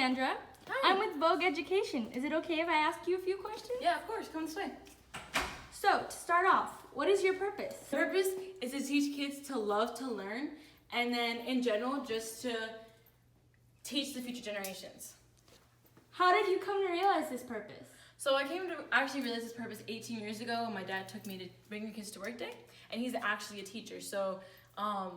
Alexandra. Hi. I'm with Vogue Education. Is it okay if I ask you a few questions? Yeah, of course. Come this way. So, to start off, what is your purpose? The purpose is to teach kids to love to learn, and then in general, just to teach the future generations. How did you come to realize this purpose? So I came to actually realize this purpose 18 years ago when my dad took me to Bring Your Kids to Work Day, and he's actually a teacher. So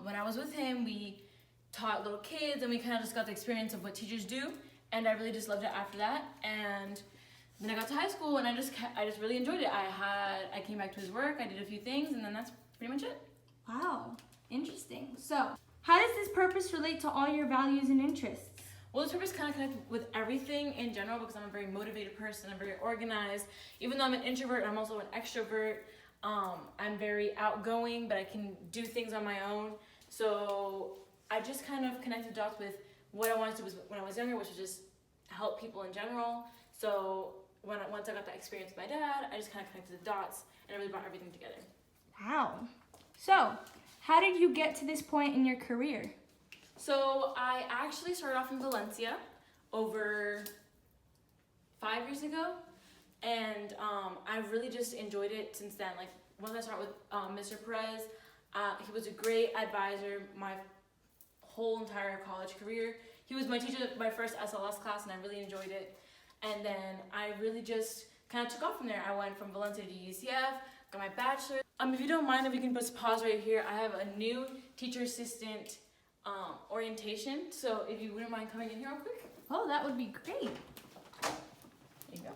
when I was with him, we taught little kids, and we kind of just got the experience of what teachers do, and I really just loved it after that. And then I got to high school, and I just really enjoyed it. I came back to his work, I did a few things, and then that's pretty much it. Wow, interesting. So, how does this purpose relate to all your values and interests? Well, this purpose kind of connects with everything in general because I'm a very motivated person. I'm very organized. Even though I'm an introvert, I'm also an extrovert. I'm very outgoing, but I can do things on my own. So I just kind of connected dots with what I wanted to do when I was younger, which was just help people in general. So once I got that experience with my dad, I just kind of connected the dots and it really brought everything together. Wow. So, how did you get to this point in your career? So I actually started off in Valencia over 5 years ago, and I've really just enjoyed it since then. Like once I started with Mr. Perez, he was a great advisor my whole entire college career. He was my teacher my first SLS class, and I really enjoyed it. And then I really just kind of took off from there. I went from Valencia to UCF, got my bachelor's. If you don't mind, if you can just pause right here, I have a new teacher assistant orientation, so if you wouldn't mind coming in here real quick. Oh, that would be great. There you go.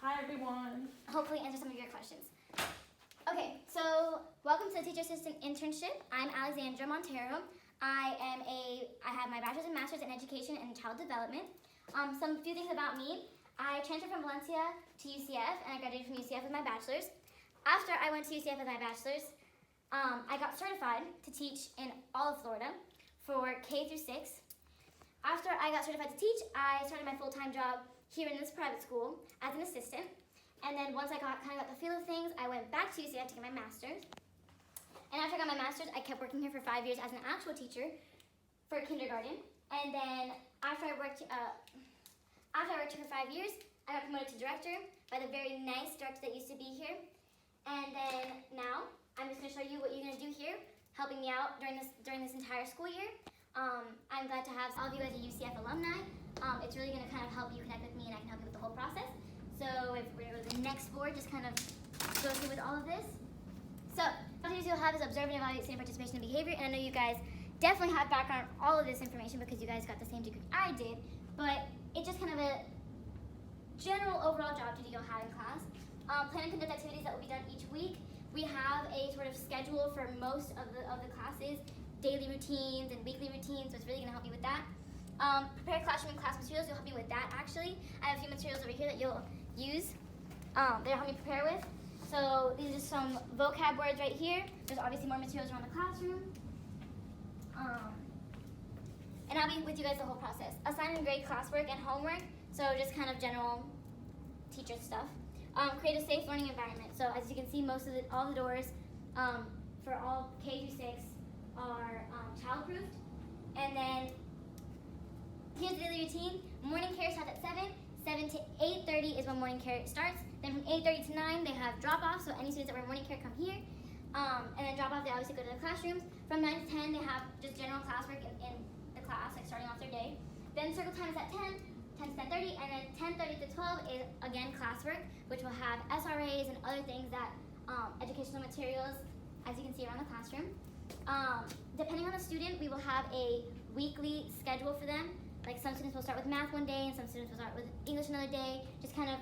Hi everyone. Hopefully answer some of your questions. Okay, so welcome to the Teacher Assistant Internship. I'm Alexandra Montero. I have my bachelor's and master's in education and child development. Some few things about me. I transferred from Valencia to UCF, and I graduated from UCF with my bachelor's. After I went to UCF with my bachelor's, I got certified to teach in all of Florida for K through 6. After I got certified to teach, I started my full-time job here in this private school as an assistant. And then once I kind of got the feel of things, I went back to UCF to get my master's. And after I got my master's, I kept working here for 5 years as an actual teacher for kindergarten. And then after I worked here for 5 years, I got promoted to director by the very nice director that used to be here. And then now, I'm just going to show you what you're going to do here, helping me out during this entire school year. I'm glad to have all of you guys are UCF alumni. It's really going to kind of help you connect with me, and I can help you with the whole process. So if we're going to go to the next board, just kind of go through with all of this. So what you'll have is observe and evaluate student participation and behavior. And I know you guys definitely have background on all of this information because you guys got the same degree I did. But it's just kind of a general overall job duty you'll have in class. Plan and conduct activities that will be done each week. We have a sort of schedule for most of the classes, daily routines and weekly routines, so it's really going to help you with that. Prepare classroom and class materials, will help you with that actually. I have a few materials over here that you'll use, that'll help me prepare with. So these are some vocab words right here. There's obviously more materials around the classroom. And I'll be with you guys the whole process. Assign and grade classwork and homework, so just kind of general teacher stuff. Create a safe learning environment. So as you can see, all the doors for all K through 6 are child-proofed. And then here's the daily routine. Morning care starts at 7. 7 to 8:30 is when morning care starts. Then from 8:30 to 9, they have drop-off. So any students that were in morning care come here. And then drop-off, they obviously go to the classrooms. From 9 to 10, they have just general classwork in the class, like starting off their day. Then circle time is at 10. 10 to 10:30, and then 10:30 to 12 is again classwork, which will have SRAs and other things that educational materials, as you can see around the classroom. Depending on the student, we will have a weekly schedule for them. Like some students will start with math one day, and some students will start with English another day. Just kind of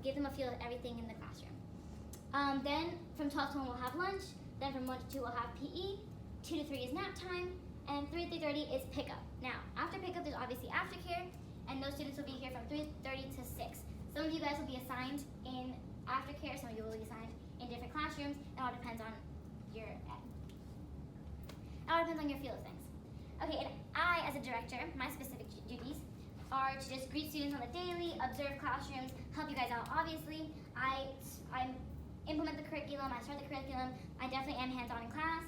give them a feel of everything in the classroom. Then from 12 to 1 we'll have lunch. Then from 1 to 2 we'll have PE. 2 to 3 is nap time, and 3 to 3:30 is pickup. Now after pickup, there's obviously aftercare. And those students will be here from 3:30 to 6. Some of you guys will be assigned in aftercare, some of you will be assigned in different classrooms. It all depends on your feel of things. Okay, and I, as a director, my specific duties are to just greet students on the daily, observe classrooms, help you guys out. Obviously, I implement the curriculum, I start the curriculum. I definitely am hands-on in class.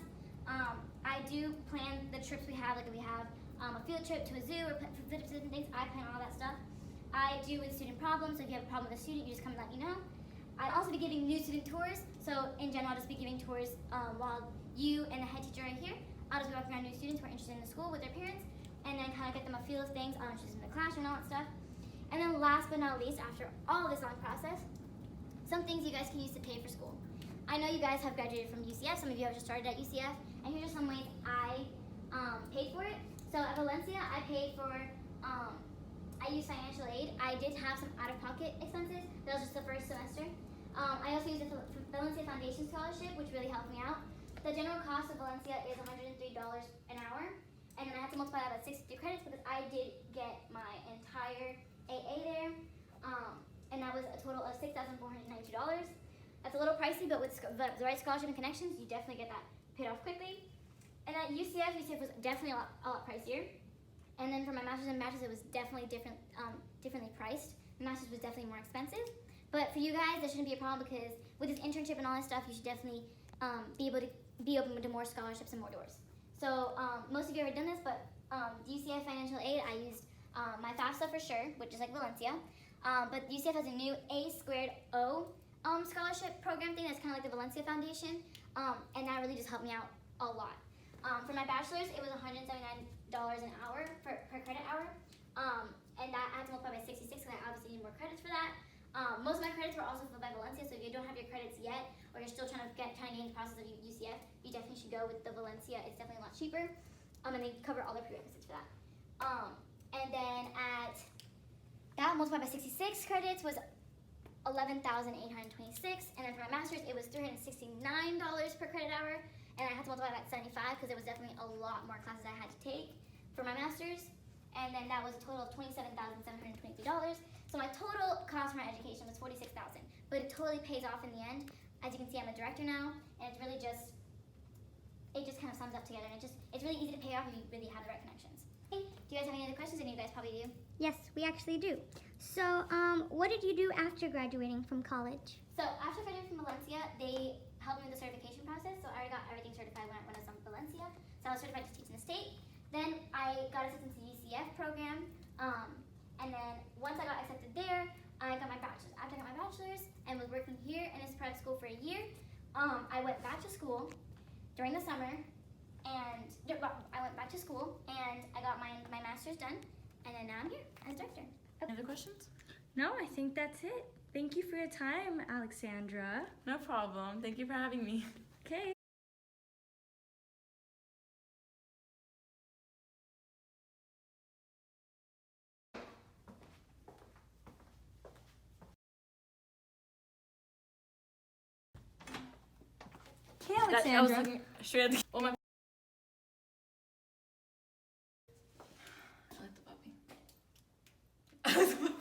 I do plan the trips we have, like we have a field trip to a zoo or different things. I plan all that stuff. I do with student problems, so if you have a problem with a student, you just come and let me know. I'll also be giving new student tours, so in general, I'll just be giving tours while you and the head teacher are here. I'll just be walking around new students who are interested in the school with their parents, and then kind of get them a feel of things, interested in the classroom and all that stuff. And then last but not least, after all this long process, some things you guys can use to pay for school. I know you guys have graduated from UCF, some of you have just started at UCF, and here's just some ways I paid for it. So at Valencia, I paid for, I used financial aid. I did have some out-of-pocket expenses. That was just the first semester. I also used the Valencia Foundation Scholarship, which really helped me out. The general cost of Valencia is $103 an hour, and then I had to multiply that by 60 credits because I did get my entire AA there, and that was a total of $6,492. That's a little pricey, but with the right scholarship and connections, you definitely get that paid off quickly. And at UCF was definitely a lot pricier. And then for my master's and bachelor's, it was definitely differently priced. The master's was definitely more expensive. But for you guys, that shouldn't be a problem because with this internship and all this stuff, you should definitely be able to be open to more scholarships and more doors. So most of you have already done this, but UCF financial aid, I used my FAFSA for sure, which is like Valencia. But UCF has a new A2O scholarship program thing that's kind of like the Valencia Foundation, and that really just helped me out a lot. For my bachelor's, it was $179 an hour per credit hour, and that I had to multiply by 66 because I obviously need more credits for that. Most of my credits were also filled by Valencia, so if you don't have your credits yet, or you're still trying to get in the process of UCF, you definitely should go with the Valencia. It's definitely a lot cheaper, and they cover all the prerequisites for that. And then at that multiplied by 66 credits was $11,826, and then for my master's, it was $369 per credit hour, and I had to multiply that by 75 because there was definitely a lot more classes I had to take for my master's, and then that was a total of $27,723. So my total cost for my education was $46,000, but it totally pays off in the end. As you can see, I'm a director now, and it's really just kind of sums up together, and it's really easy to pay off if you really have the right connections. Okay, do you guys have any other questions? And you guys probably do. Yes, we actually do. So, what did you do after graduating from college? So after graduating from Valencia, they helped me with the certification process. So I already got everything certified when I was on Valencia. So I was certified to teach in the state. Then I got accepted to the UCF program. And then once I got accepted there, I got my bachelor's. After I got my bachelor's and was working here in this private school for a year, I went back to school during the summer. And I went back to school and I got my master's done. And then now I'm here as director. Any other questions? No, I think that's it. Thank you for your time, Alexandra. No problem. Thank you for having me. Okay. Okay, I was Alexandra. looking straight at the. Oh my. I like the puppy.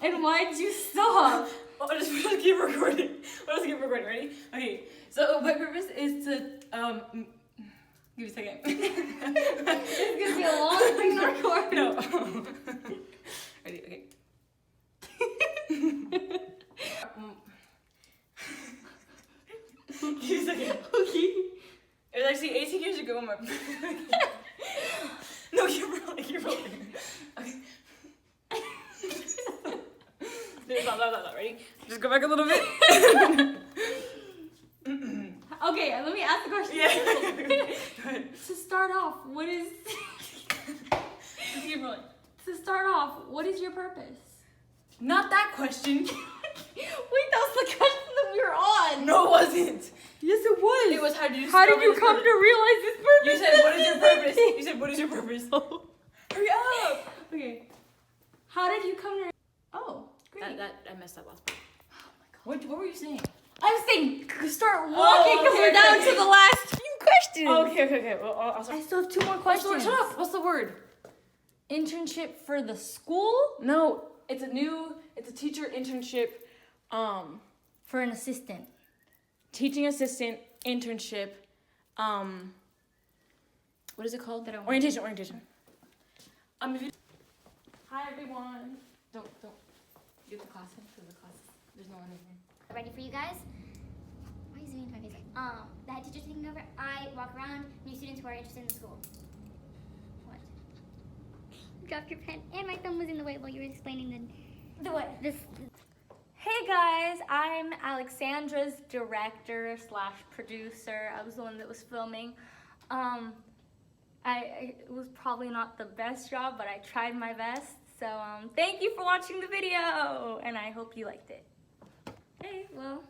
And why'd you stop? Oh, I just want to keep recording. I'll just keep recording. Ready? Okay. So my purpose is to give me a second. It's gonna be a long thing to record. No. Ready? Okay. Give me a second. Okay. It was actually 18 years ago when my. No, keep rolling. Keep rolling. Okay. Stop. Ready? Just go back a little bit. Okay, let me ask the question. Yeah. Go ahead. To start off, what is Just keep rolling. what is your purpose? Not that question. Wait, that was the question that we were on. No, it wasn't. Yes, it was. It was how did you How did discover you this come purpose? to realize this purpose? You said, what is your purpose? You said, what is your purpose? Hurry up. Okay. How did you come to? Oh, great. I messed up last part. Oh my god. What were you saying? I was saying start walking because we're down to the last few questions. Okay. Well, I'll I start. still have 2 more What's the word? questions. Shut up. What's the word? Internship for the school No, it's a teacher internship, for an assistant. teaching assistant internship, what is it called? They don't- Orientation. If you. Hi everyone. Don't get the class in because the class there's no one in here. Ready for you guys? Why are you zooming into my face? The head teacher's taking over. I walk around, new students who are interested in the school. What? dropped your pen, and my thumb was in the way while you were explaining The what? this. Hey guys, I'm Alexandra's director slash producer. I was the one that was filming. It was probably not the best job, but I tried my best. So thank you for watching the video, and I hope you liked it. Okay, well.